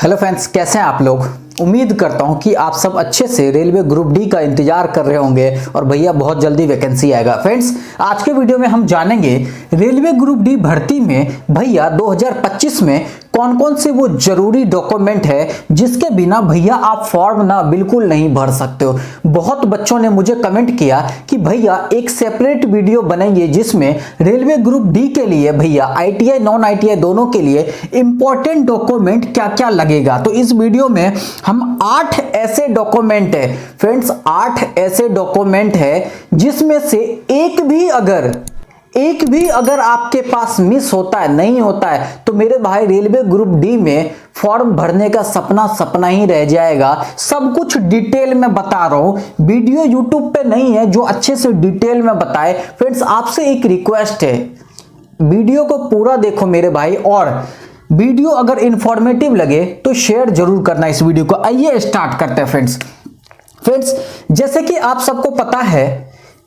Hello friends, कैसे हैं आप लोग। उम्मीद करता हूं कि आप सब अच्छे से रेलवे ग्रुप डी का इंतजार कर रहे होंगे और भैया बहुत जल्दी वैकेंसी आएगा। फ्रेंड्स, आज के वीडियो में हम जानेंगे रेलवे ग्रुप डी भर्ती में भैया 2025 में कौन कौन से वो जरूरी डॉक्यूमेंट है जिसके बिना भैया आप फॉर्म ना बिल्कुल नहीं भर सकते हो। बहुत बच्चों ने मुझे कमेंट किया कि भैया एक सेपरेट वीडियो बनाइए जिसमें रेलवे ग्रुप डी के लिए भैया आईटीआई नॉन आईटीआई दोनों के लिए इंपॉर्टेंट डॉक्यूमेंट क्या क्या लगेगा। तो इस वीडियो में हम 8 ऐसे डॉक्यूमेंट है फ्रेंड्स, 8 ऐसे डॉक्यूमेंट है जिसमें से एक भी अगर आपके पास मिस होता है, नहीं होता है, तो मेरे भाई रेलवे ग्रुप डी में फॉर्म भरने का सपना ही रह जाएगा। सब कुछ डिटेल में बता रहा हूं, वीडियो यूट्यूब पे नहीं है जो अच्छे से डिटेल में बताए। फ्रेंड्स, आपसे एक रिक्वेस्ट है, वीडियो को पूरा देखो मेरे भाई, और वीडियो अगर इंफॉर्मेटिव लगे तो शेयर जरूर करना इस वीडियो को। आइए स्टार्ट करते हैं फ्रेंड्स, जैसे कि आप सबको पता है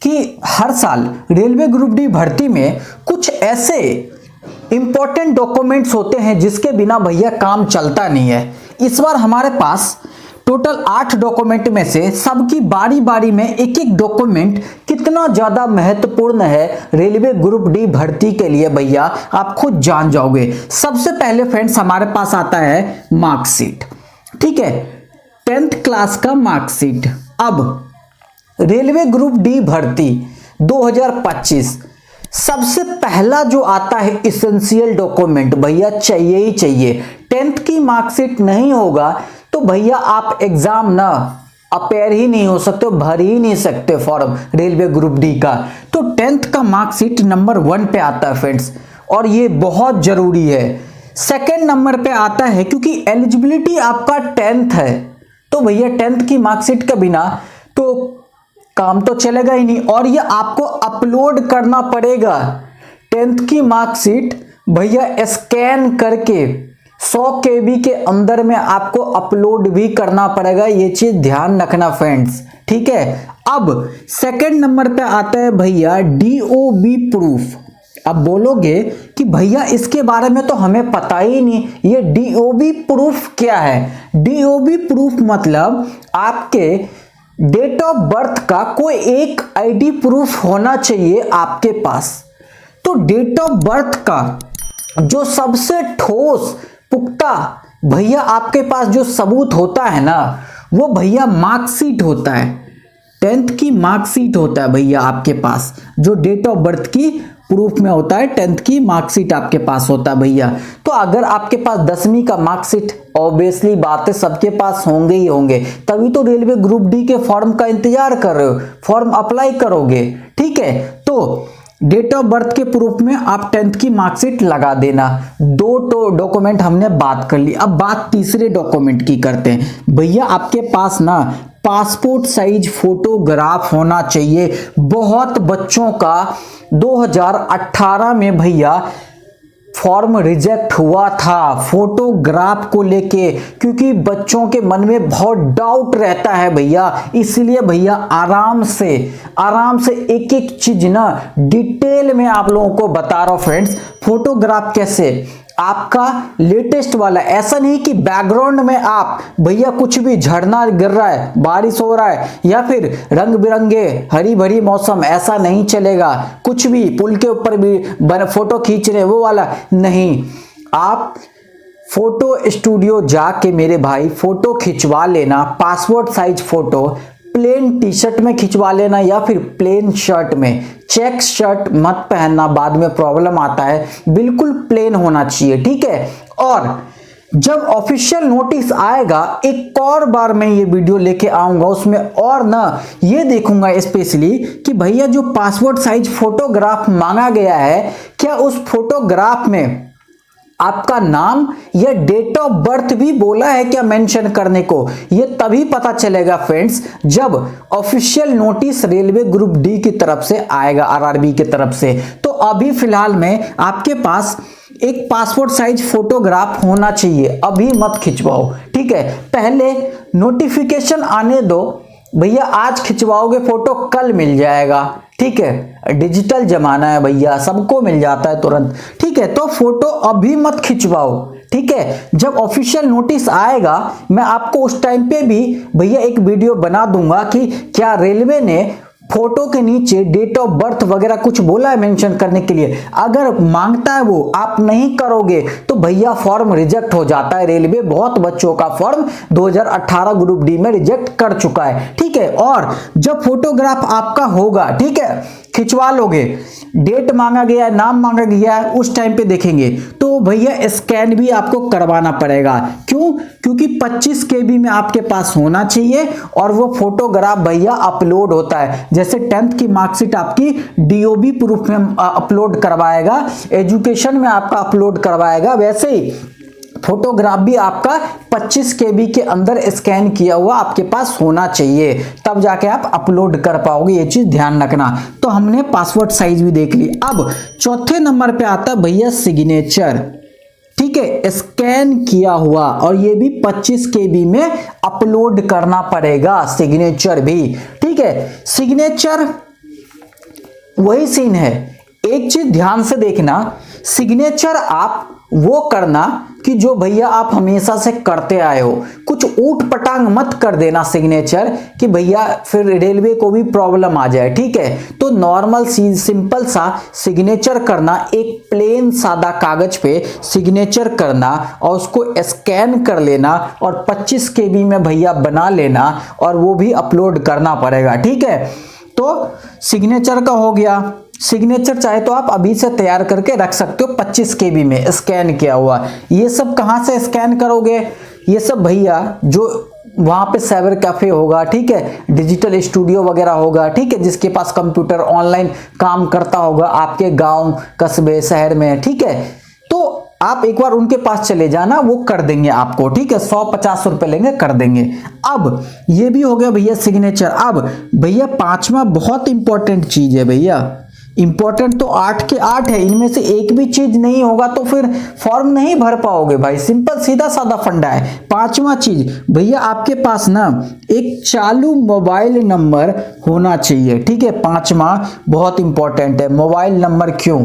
कि हर साल रेलवे ग्रुप डी भर्ती में कुछ ऐसे इंपॉर्टेंट डॉक्यूमेंट्स होते हैं जिसके बिना भैया काम चलता नहीं है। इस बार हमारे पास टोटल 8 डॉक्यूमेंट में से सबकी बारी बारी में एक एक डॉक्यूमेंट कितना ज्यादा महत्वपूर्ण है रेलवे ग्रुप डी भर्ती के लिए भैया आप खुद जान जाओगे। सबसे पहले फ्रेंड्स हमारे पास आता है मार्कशीट, ठीक है, 10th क्लास का मार्कशीट। अब रेलवे ग्रुप डी भर्ती 2025 सबसे पहला जो आता है इसेंशियल डॉक्यूमेंट भैया चाहिए ही चाहिए। 10th की मार्कशीट नहीं होगा तो भैया आप एग्जाम ना अपेयर ही नहीं हो सकते, भर ही नहीं सकते फॉर्म रेलवे ग्रुप डी का। तो 10th का मार्कशीट नंबर 1 पे आता है फ्रेंड्स, और ये बहुत जरूरी है। सेकंड नंबर पे आता है, क्योंकि एलिजिबिलिटी आपका 10th है, तो भैया 10th की मार्कशीट के बिना तो काम तो चलेगा ही नहीं, और ये आपको अपलोड करना पड़ेगा। 10th की मार्कशीट भैया स्कैन करके 100 KB के अंदर में आपको अपलोड भी करना पड़ेगा, ये चीज ध्यान रखना फ्रेंड्स, ठीक है। अब सेकंड नंबर पे आता है भैया DOB प्रूफ। अब बोलोगे कि भैया इसके बारे में तो हमें पता ही नहीं, ये DOB प्रूफ क्या है। DOB प्रूफ मतलब आपके डेट ऑफ बर्थ का कोई एक आईडी प्रूफ होना चाहिए आपके पास। तो डेट ऑफ बर्थ का जो सबसे ठोस पुख्ता भैया आपके पास जो सबूत होता है ना, वो भैया मार्कशीट होता है। 10th की मार्कशीट होता है भैया आपके पास, जो डेट ऑफ बर्थ की प्रूफ में होता है, 10th की मार्कशीट आपके पास होता है भैया। तो अगर आपके पास 10वीं का मार्कशीट, ऑब्वियसली बात है सबके पास होंगे ही होंगे, तभी तो रेलवे ग्रुप डी के फॉर्म का इंतजार कर रहे हो, फॉर्म अप्लाई करोगे, ठीक है। तो डेट ऑफ बर्थ के प्रूफ में आप 10th की मार्कशीट लगा देना। 2 डॉक्यूमेंट हमने बात कर ली। अब बात तीसरे डॉक्यूमेंट की करते हैं भैया। आपके पास ना पासपोर्ट साइज फोटोग्राफ होना चाहिए। बहुत बच्चों का 2018 में भैया फॉर्म रिजेक्ट हुआ था फोटोग्राफ को लेके, क्योंकि बच्चों के मन में बहुत डाउट रहता है भैया। इसलिए भैया आराम से एक एक चीज ना डिटेल में आप लोगों को बता रहा हूं फ्रेंड्स। फोटोग्राफ कैसे आपका लेटेस्ट वाला, ऐसा नहीं कि बैकग्राउंड में आप भैया कुछ भी झरना गिर रहा है, बारिश हो रहा है, या फिर रंग बिरंगे हरी भरी मौसम, ऐसा नहीं चलेगा। कुछ भी पुल के ऊपर भी फोटो खींच रहे वो वाला नहीं। आप फोटो स्टूडियो जाके मेरे भाई फोटो खिंचवा लेना, passport size photo plain T shirt में खिंचवा लेना या फिर प्लेन शर्ट में। चेक शर्ट मत पहनना, बाद में प्रॉब्लम आता है, बिल्कुल प्लेन होना चाहिए, ठीक है। और जब ऑफिशियल नोटिस आएगा, एक और बार मैं ये वीडियो लेके आऊंगा, उसमें और ना ये देखूंगा स्पेशली कि भैया जो पासपोर्ट साइज फोटोग्राफ मांगा गया है, क्या उस फोटोग्राफ में आपका नाम या डेट ऑफ बर्थ भी बोला है क्या मेंशन करने को। ये तभी पता चलेगा फ्रेंड्स जब official notice railway group D की तरफ से आएगा, RRB की तरफ से। तो अभी फिलहाल में आपके पास एक पासपोर्ट साइज फोटोग्राफ होना चाहिए, अभी मत खिंचवाओ, ठीक है। पहले नोटिफिकेशन आने दो भैया, आज खिंचवाओगे फोटो कल मिल जाएगा, ठीक है। डिजिटल जमाना है भैया, सबको मिल जाता है तुरंत, ठीक है। तो फोटो अभी मत खिंचवाओ, ठीक है। जब ऑफिशियल नोटिस आएगा मैं आपको उस टाइम पे भी भैया एक वीडियो बना दूंगा कि क्या रेलवे ने फोटो के नीचे डेट ऑफ बर्थ वगैरह कुछ बोला है मेंशन करने के लिए। अगर मांगता है वो, आप नहीं करोगे तो भैया फॉर्म रिजेक्ट हो जाता है। रेलवे बहुत बच्चों का फॉर्म 2018 ग्रुप डी में रिजेक्ट कर चुका है, ठीक है। और जब फोटोग्राफ आपका होगा, ठीक है, खिंचवा लोगे, डेट मांगा गया है, नाम मांगा गया है, उस टाइम पे देखेंगे तो भैया स्कैन भी आपको करवाना पड़ेगा। क्यों? क्योंकि 25 KB में आपके पास होना चाहिए और वो फोटोग्राफ भैया अपलोड होता है। जैसे 10th की मार्कशीट आपकी DOB प्रूफ में अपलोड करवाएगा, एजुकेशन में आपका अपलोड करवाएगा, वैसे ही फोटोग्राफ भी आपका 25 KB के अंदर स्कैन किया हुआ आपके पास होना चाहिए, तब जाके आप अपलोड कर पाओगे। ये चीज ध्यान रखना। तो हमने पासपोर्ट साइज भी देख ली। अब चौथे नंबर पे आता भैया सिग्नेचर, ठीक है, स्कैन किया हुआ, और ये भी 25 KB में अपलोड करना पड़ेगा, सिग्नेचर भी, ठीक है। सिग्नेचर वही सीन है, एक चीज ध्यान से देखना, सिग्नेचर आप वो करना कि जो भैया आप हमेशा से करते आए हो, कुछ ऊट पटांग मत कर देना सिग्नेचर कि भैया फिर रेलवे को भी प्रॉब्लम आ जाए, ठीक है। तो नॉर्मल सिंपल सा सिग्नेचर करना, एक प्लेन सादा कागज पे सिग्नेचर करना और उसको स्कैन कर लेना और 25 KB में भैया बना लेना और वो भी अपलोड करना पड़ेगा, ठीक है। तो सिग्नेचर का हो गया। सिग्नेचर चाहे तो आप अभी से तैयार करके रख सकते हो 25 KB में स्कैन किया हुआ। ये सब कहां से स्कैन करोगे? ये सब भैया जो वहां पे साइबर कैफे होगा, ठीक है, डिजिटल स्टूडियो वगैरह होगा, ठीक है, जिसके पास कंप्यूटर ऑनलाइन काम करता होगा आपके गांव कस्बे शहर में, ठीक है, तो आप एक बार उनके पास चले जाना, वो कर देंगे आपको, ठीक है, 150 रुपए लेंगे, कर देंगे। अब ये भी हो गया भैया सिग्नेचर। अब भैया पांचवा बहुत इंपॉर्टेंट चीज है भैया, इंपॉर्टेंट तो 8 के 8 है, इनमें से एक भी चीज नहीं होगा तो फिर फॉर्म नहीं भर पाओगे भाई। सिंपल सीधा साधा फंडा है। पांचवा चीज भैया आपके पास ना एक चालू मोबाइल नंबर होना चाहिए, ठीक है। पांचवा बहुत इंपॉर्टेंट है, मोबाइल नंबर। क्यों?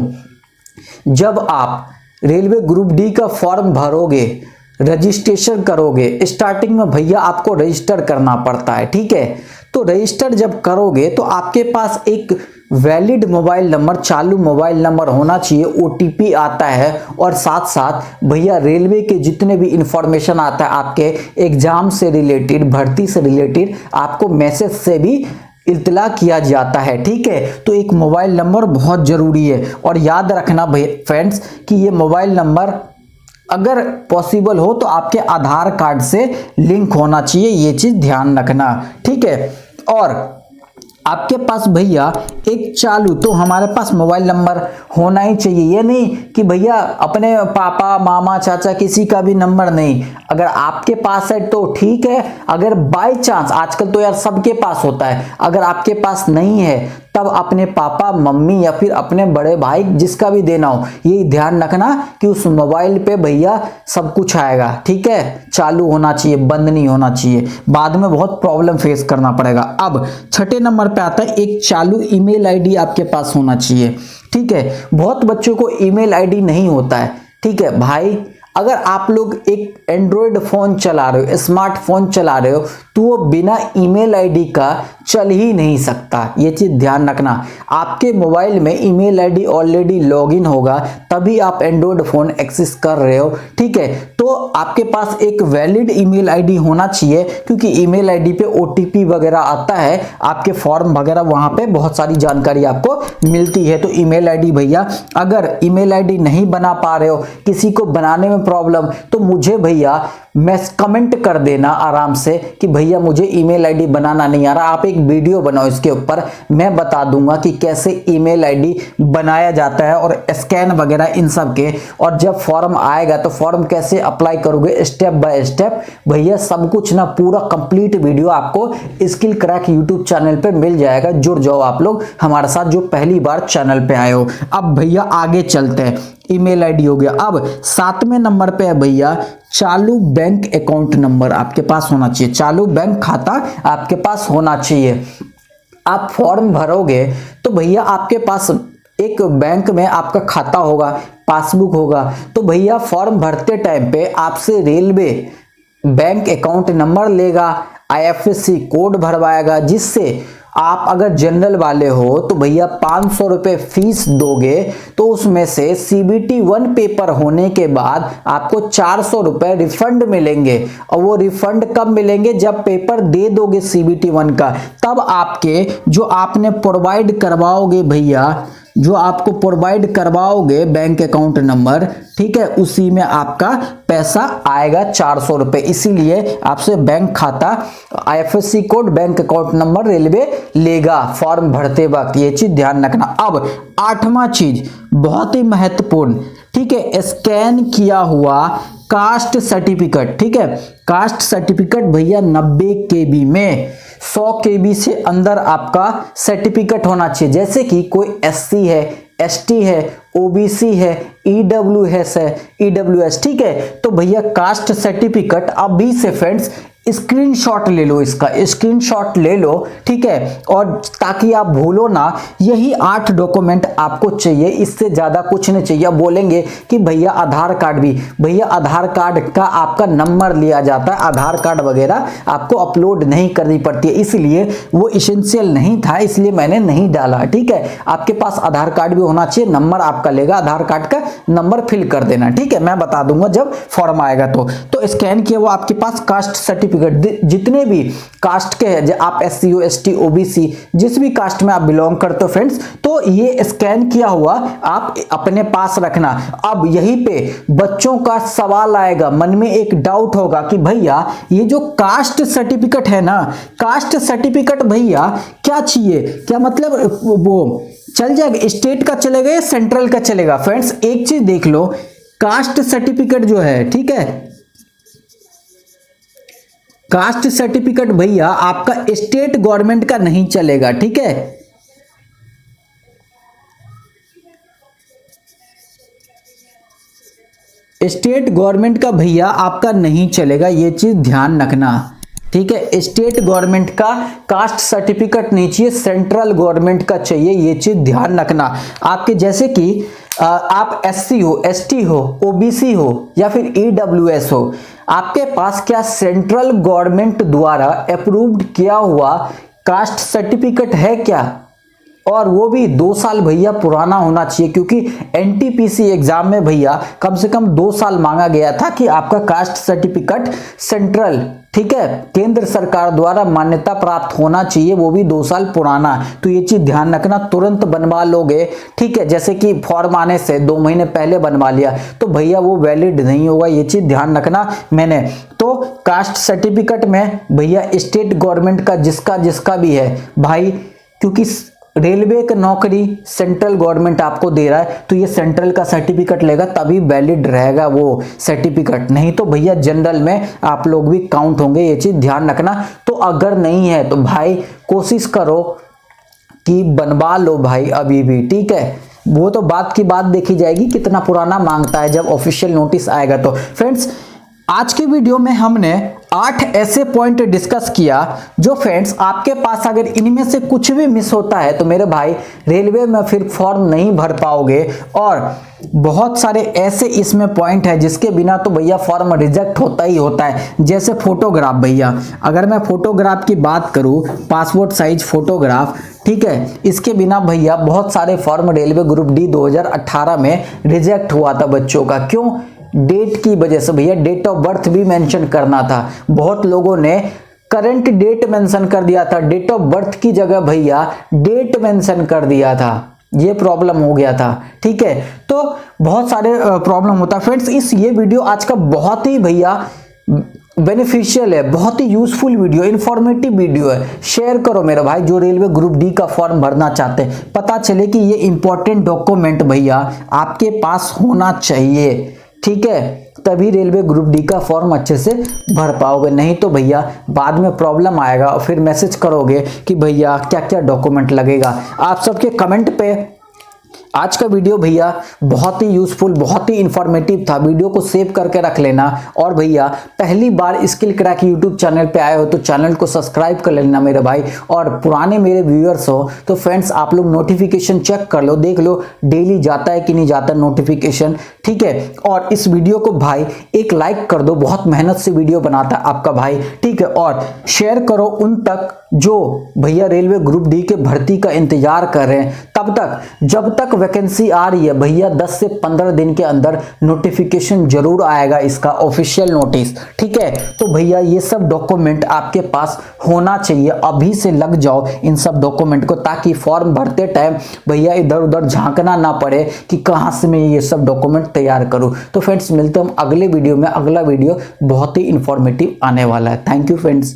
जब आप रेलवे ग्रुप डी का फॉर्म भरोगे, रजिस्ट्रेशन करोगे, स्टार्टिंग में भैया आपको रजिस्टर करना पड़ता है, ठीक है। तो रजिस्टर जब करोगे तो आपके पास एक वैलिड मोबाइल नंबर, चालू मोबाइल नंबर होना चाहिए, OTP आता है, और साथ साथ भैया रेलवे के जितने भी इंफॉर्मेशन आता है आपके एग्जाम से रिलेटेड, भर्ती से रिलेटेड, आपको मैसेज से भी इत्तला किया जाता है, ठीक है। तो एक मोबाइल नंबर बहुत जरूरी है। और याद रखना भाई फ्रेंड्स कि ये मोबाइल नंबर अगर पॉसिबल हो तो आपके आधार कार्ड से लिंक होना चाहिए, ये चीज ध्यान रखना, ठीक है। और आपके पास भैया एक चालू, तो हमारे पास मोबाइल नंबर होना ही चाहिए। ये नहीं कि भैया अपने पापा मामा चाचा किसी का भी नंबर नहीं, अगर आपके पास है तो ठीक है, अगर बाय चांस, आजकल तो यार सबके पास होता है, अगर आपके पास नहीं है तब अपने पापा मम्मी या फिर अपने बड़े भाई जिसका भी देना हो, ये ध्यान रखना कि उस मोबाइल पे भैया सब कुछ आएगा, ठीक है। चालू होना चाहिए, बंद नहीं होना चाहिए, बाद में बहुत प्रॉब्लम फेस करना पड़ेगा। अब छठे नंबर पे आता है एक चालू ईमेल आईडी आपके पास होना चाहिए, ठीक है। बहुत बच्चों को ईमेल आईडी नहीं होता है, ठीक है भाई। अगर आप लोग एक एंड्रॉयड फोन चला रहे हो, स्मार्टफोन चला रहे हो, तो वो बिना ईमेल आईडी का चल ही नहीं सकता, ये चीज ध्यान रखना। आपके मोबाइल में ईमेल आईडी ऑलरेडी लॉगिन होगा तभी आप एंड्रॉयड फोन एक्सेस कर रहे हो, ठीक है। तो आपके पास एक वैलिड ईमेल आईडी होना चाहिए, क्योंकि ईमेल आईडी पे OTP वगैरह आता है, आपके फॉर्म वगैरह वहां पे बहुत सारी जानकारी आपको मिलती है। तो ईमेल आईडी भैया, अगर ईमेल आईडी नहीं बना पा रहे हो, किसी को बनाने में प्रॉब्लम, तो मुझे भैया कमेंट कर देना आराम से कि भैया मुझे ईमेल आईडी बनाना नहीं आ रहा, आप एक वीडियो बनाओ इसके ऊपर, मैं बता दूंगा कि कैसे ईमेल आईडी बनाया जाता है और स्कैन वगैरह इन सब के। और जब फॉर्म आएगा तो फॉर्म कैसे अप्लाई करोगे स्टेप बाय स्टेप, भैया सब कुछ ना पूरा कंप्लीट वीडियो आपको स्किल क्रैक यूट्यूब चैनल पे मिल जाएगा। जुड़ जाओ आप लोग हमारे साथ जो पहली बार चैनल पे आए हो। अब भैया आगे चलते हैं, ईमेल आईडी हो गया। अब 7वें नंबर पे है भैया चालू बैंक अकाउंट नंबर आपके पास होना चाहिए, चालू बैंक खाता आपके पास होना चाहिए। आप फॉर्म भरोगे तो भैया आपके पास एक बैंक में आपका खाता होगा, पासबुक होगा, तो भैया फॉर्म भरते टाइम पे आपसे रेलवे बैंक अकाउंट नंबर लेगा, IFSC कोड भरवाएगा, जिससे आप अगर जनरल वाले हो तो भैया 500 रुपये फीस दोगे, तो उसमें से CBT 1 पेपर होने के बाद आपको 400 रुपये रिफंड मिलेंगे। और वो रिफंड कब मिलेंगे? जब पेपर दे दोगे CBT 1 का, तब आपके जो आपने प्रोवाइड करवाओगे भैया, जो आपको प्रोवाइड करवाओगे बैंक अकाउंट नंबर, ठीक है, उसी में आपका पैसा आएगा 400 रुपये। इसीलिए आपसे बैंक खाता, IFSC code, bank account number railway लेगा फॉर्म भरते वक्त, ये चीज ध्यान रखना। अब 8वां चीज बहुत ही महत्वपूर्ण, ठीक है, स्कैन किया हुआ कास्ट सर्टिफिकेट, ठीक है, कास्ट सर्टिफिकेट भैया 90 KB में 100 KB से अंदर आपका सर्टिफिकेट होना चाहिए। जैसे कि कोई SC है, ST है, OBC है, EWS, ठीक है, तो भैया कास्ट सर्टिफिकेट अभी से फ्रेंड्स स्क्रीनशॉट ले लो, इसका स्क्रीनशॉट ले लो, ठीक है, और ताकि आप भूलो ना। यही 8 डॉक्यूमेंट आपको चाहिए, इससे ज्यादा कुछ नहीं चाहिए। बोलेंगे कि भैया आधार कार्ड भी, भैया आधार कार्ड का आपका नंबर लिया जाता है, आधार कार्ड वगैरह आपको अपलोड नहीं करनी पड़ती है, इसलिए वो इसेंशियल नहीं था, इसलिए मैंने नहीं डाला, ठीक है। आपके पास आधार कार्ड भी होना चाहिए, नंबर आपका लेगा, आधार कार्ड का नंबर फिल कर देना, ठीक है, मैं बता दूंगा जब फॉर्म आएगा। तो स्कैन किया वो आपके पास कास्ट सर्टिफिकेट, जितने भी कास्ट के हैं, आप SC हो, ST, OBC, जिस भी कास्ट में आप बिलोंग करते हो फ्रेंड्स, तो ये स्कैन किया हुआ आप अपने पास रखना। अब यहीं पे बच्चों का सवाल आएगा, मन में एक डाउट होगा कि भैया ये जो कास्ट सर्टिफिकेट है ना, कास्ट सर्टिफिकेट भैया क्या चाहिए, क्या मतलब वो चल जाएगा, स्टेट का चलेगा या सेंट्रल का चलेगा? फ्रेंड्स एक चीज देख लो, कास्ट सर्टिफिकेट जो है, ठीक है, कास्ट सर्टिफिकेट भैया आपका स्टेट गवर्नमेंट का नहीं चलेगा, ठीक है, स्टेट गवर्नमेंट का भैया आपका नहीं चलेगा, ये चीज ध्यान रखना, ठीक है। स्टेट गवर्नमेंट का कास्ट सर्टिफिकेट नहीं चाहिए, सेंट्रल गवर्नमेंट का चाहिए, ये चीज ध्यान रखना। आपके जैसे कि आप SC हो, ST हो, OBC हो या फिर EWS हो, आपके पास क्या सेंट्रल गवर्नमेंट द्वारा अप्रूव्ड किया हुआ कास्ट सर्टिफिकेट है क्या? और वो भी 2 साल भैया पुराना होना चाहिए, क्योंकि NTPC एग्जाम में भैया कम से कम 2 साल मांगा गया था कि आपका कास्ट सर्टिफिकेट सेंट्रल, ठीक है, केंद्र सरकार द्वारा मान्यता प्राप्त होना चाहिए, वो भी 2 साल पुराना। तो ये चीज ध्यान रखना, तुरंत बनवा लोगे, ठीक है, जैसे कि फॉर्म आने से 2 महीने पहले बनवा लिया तो भैया वो वैलिड नहीं होगा, ये चीज ध्यान रखना। मैंने तो कास्ट सर्टिफिकेट में भैया स्टेट गवर्नमेंट का जिसका जिसका भी है भाई, क्योंकि रेलवे का नौकरी सेंट्रल गवर्नमेंट आपको दे रहा है, तो ये सेंट्रल का सर्टिफिकेट लेगा तभी वैलिड रहेगा वो सर्टिफिकेट, नहीं तो भैया जनरल में आप लोग भी काउंट होंगे, ये चीज ध्यान रखना। तो अगर नहीं है तो भाई कोशिश करो कि बनवा लो भाई अभी भी, ठीक है, वो तो बात की बात देखी जाएगी कितना पुराना मांगता है जब ऑफिशियल नोटिस आएगा। तो फ्रेंड्स आज की वीडियो में हमने 8 ऐसे पॉइंट डिस्कस किया जो फ्रेंड्स आपके पास अगर इनमें से कुछ भी मिस होता है तो मेरे भाई रेलवे में फिर फॉर्म नहीं भर पाओगे। और बहुत सारे ऐसे इसमें पॉइंट है जिसके बिना तो भैया फॉर्म रिजेक्ट होता ही होता है। जैसे फोटोग्राफ भैया, अगर मैं फोटोग्राफ की बात करूं, पासपोर्ट साइज फोटोग्राफ, ठीक है, इसके बिना भैया बहुत सारे फॉर्म रेलवे ग्रुप डी 2018 में रिजेक्ट हुआ था बच्चों का। क्यों? डेट की वजह से भैया, डेट ऑफ बर्थ भी मेंशन करना था, बहुत लोगों ने करंट डेट मेंशन कर दिया था, डेट ऑफ बर्थ की जगह भैया डेट मेंशन कर दिया था, ये प्रॉब्लम हो गया था, ठीक है। तो बहुत सारे प्रॉब्लम होता है फ्रेंड्स। ये वीडियो आज का बहुत ही भैया बेनिफिशियल है, बहुत ही यूजफुल वीडियो, इंफॉर्मेटिव वीडियो है, शेयर करो मेरे भाई जो रेलवे ग्रुप डी का फॉर्म भरना चाहते हैं, पता चले कि ये इंपॉर्टेंट डॉक्यूमेंट भैया आपके पास होना चाहिए, ठीक है, तभी रेलवे ग्रुप डी का फॉर्म अच्छे से भर पाओगे, नहीं तो भैया बाद में प्रॉब्लम आएगा और फिर मैसेज करोगे कि भैया क्या क्या डॉक्यूमेंट लगेगा। आप सबके कमेंट पे आज का वीडियो भैया बहुत ही यूजफुल, बहुत ही इंफॉर्मेटिव था। वीडियो को सेव करके रख लेना। और भैया पहली बार स्किल क्रैक यूट्यूब चैनल पे आए हो तो चैनल को सब्सक्राइब कर लेना मेरे भाई। और पुराने मेरे व्यूअर्स हो तो फ्रेंड्स आप लोग नोटिफिकेशन चेक कर लो, देख लो डेली जाता है कि नहीं जाता नोटिफिकेशन, ठीक है। और इस वीडियो को भाई एक लाइक कर दो, बहुत मेहनत से वीडियो बनाता है आपका भाई, ठीक है। और शेयर करो उन तक जो भैया रेलवे ग्रुप डी के भर्ती का इंतजार कर रहे हैं। तब तक जब तक वैकेंसी आ रही है भैया 10 से 15 दिन के अंदर नोटिफिकेशन जरूर आएगा, इसका ऑफिशियल नोटिस, ठीक है। तो भैया ये सब डॉक्यूमेंट आपके पास होना चाहिए, अभी से लग जाओ इन सब डॉक्यूमेंट को, ताकि फॉर्म भरते टाइम भैया इधर उधर झांकना ना पड़े कि कहां से मैं ये सब डॉक्यूमेंट तैयार करूं। तो फ्रेंड्स मिलते हैं हम अगले वीडियो में। अगला वीडियो बहुत ही इंफॉर्मेटिव आने वाला है। Thank you friends.